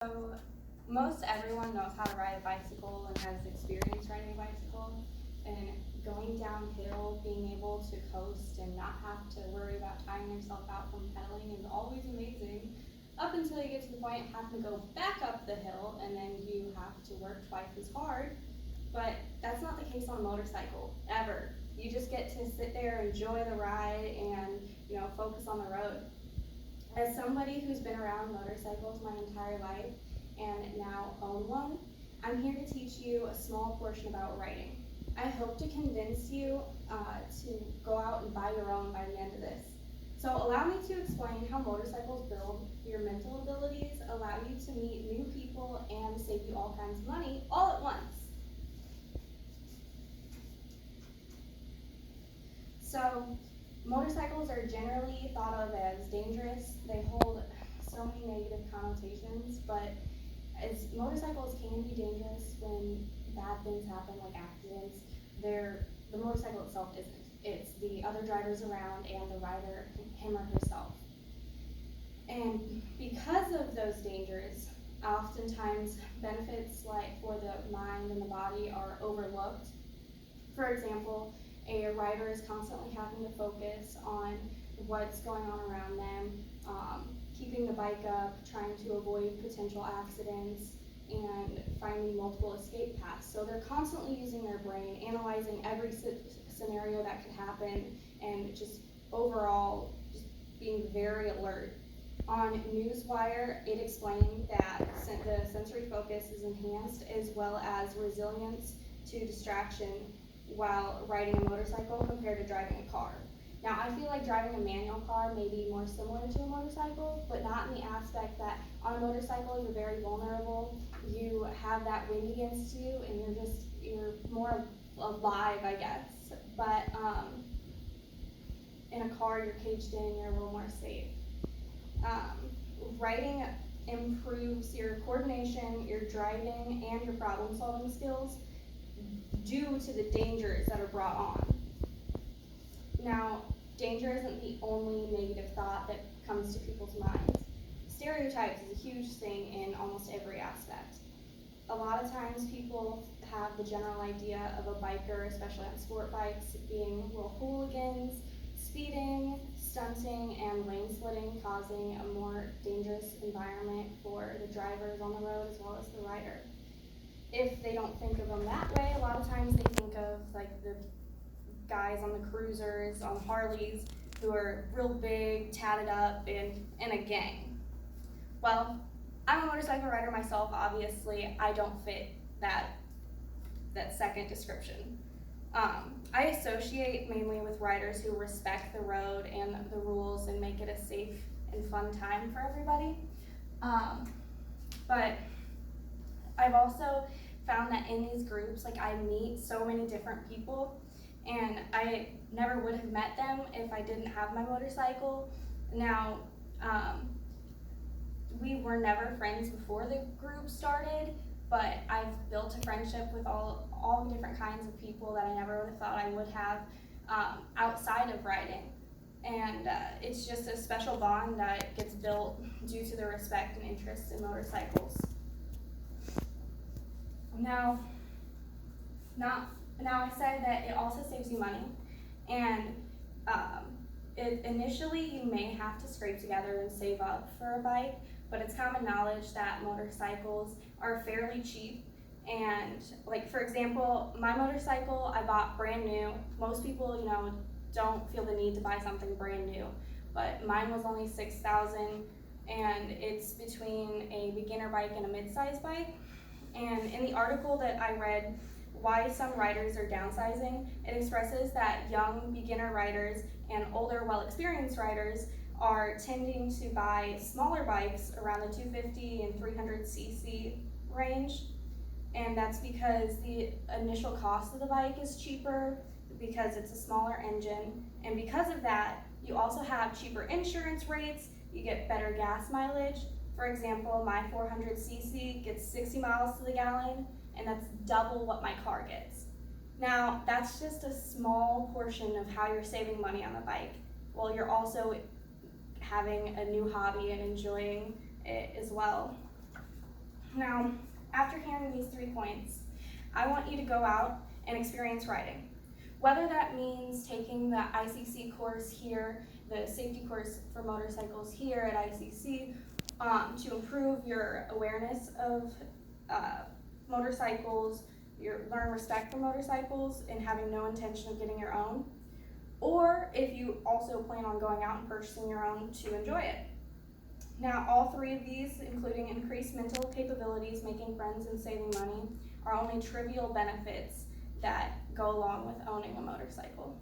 So most everyone knows how to ride a bicycle and has experience riding a bicycle. And going downhill, being able to coast and not have to worry about tiring yourself out from pedaling is always amazing. Up until you get to the point of having to go back up the hill and then you have to work twice as hard. But that's not the case on a motorcycle, ever. You just get to sit there, enjoy the ride, and focus on the road. As somebody who's been around motorcycles my entire life and now own one, I'm here to teach you a small portion about riding. I hope to convince you to go out and buy your own by the end of this. So allow me to explain how motorcycles build your mental abilities, allow you to meet new people, and save you all kinds of money all at once. So motorcycles are generally thought of as dangerous. They hold so many negative connotations, but as motorcycles can be dangerous when bad things happen, like accidents, the motorcycle itself isn't. It's the other drivers around and the rider, him or herself. And because of those dangers, oftentimes benefits like for the mind and the body are overlooked. For example, a rider is constantly having to focus on what's going on around them, keeping the bike up, trying to avoid potential accidents, and finding multiple escape paths. So they're constantly using their brain, analyzing every scenario that could happen, and just overall just being very alert. On Newswire, it explained that the sensory focus is enhanced as well as resilience to distraction while riding a motorcycle compared to driving a car. Now, I feel like driving a manual car may be more similar to a motorcycle, but not in the aspect that on a motorcycle you're very vulnerable, you have that wind against you, and you're more alive, I guess. But in a car, you're caged in, you're a little more safe. Riding improves your coordination, your driving, and your problem-solving skills due to the dangers that are brought on. Now, danger isn't the only negative thought that comes to people's minds. Stereotypes is a huge thing in almost every aspect. A lot of times people have the general idea of a biker, especially on sport bikes, being real hooligans, speeding, stunting, and lane splitting, causing a more dangerous environment for the drivers on the road as well as the rider. If they don't think of them that way, a lot of times they think of like the guys on the cruisers, on Harleys, who are real big, tatted up, and in a gang. Well, I'm a motorcycle rider myself, obviously. I don't fit that second description. I associate mainly with riders who respect the road and the rules and make it a safe and fun time for everybody. But I've also found that in these groups, like, I meet so many different people, and I never would have met them if I didn't have my motorcycle. Now, we were never friends before the group started, but I've built a friendship with all the different kinds of people that I never would have thought I would have outside of riding. And it's just a special bond that gets built due to the respect and interest in motorcycles. Now I said that it also saves you money, and initially you may have to scrape together and save up for a bike, but it's common knowledge that motorcycles are fairly cheap. And like, for example, my motorcycle I bought brand new. Most people, don't feel the need to buy something brand new, but mine was only $6,000, and it's between a beginner bike and a mid-size bike. And in the article that I read, Why Some Riders Are Downsizing, it expresses that young beginner riders and older, well-experienced riders are tending to buy smaller bikes around the 250 and 300cc range. And that's because the initial cost of the bike is cheaper because it's a smaller engine. And because of that, you also have cheaper insurance rates, you get better gas mileage. For example, my 400cc gets 60 miles to the gallon, and that's double what my car gets. Now, that's just a small portion of how you're saving money on the bike. Well, you're also having a new hobby and enjoying it as well. Now, after hearing these 3 points, I want you to go out and experience riding. Whether that means taking the ICC course here, the safety course for motorcycles here at ICC, to improve your awareness of motorcycles, learn respect for motorcycles, and having no intention of getting your own, or if you also plan on going out and purchasing your own to enjoy it. Now, all 3 of these, including increased mental capabilities, making friends, and saving money, are only trivial benefits that go along with owning a motorcycle.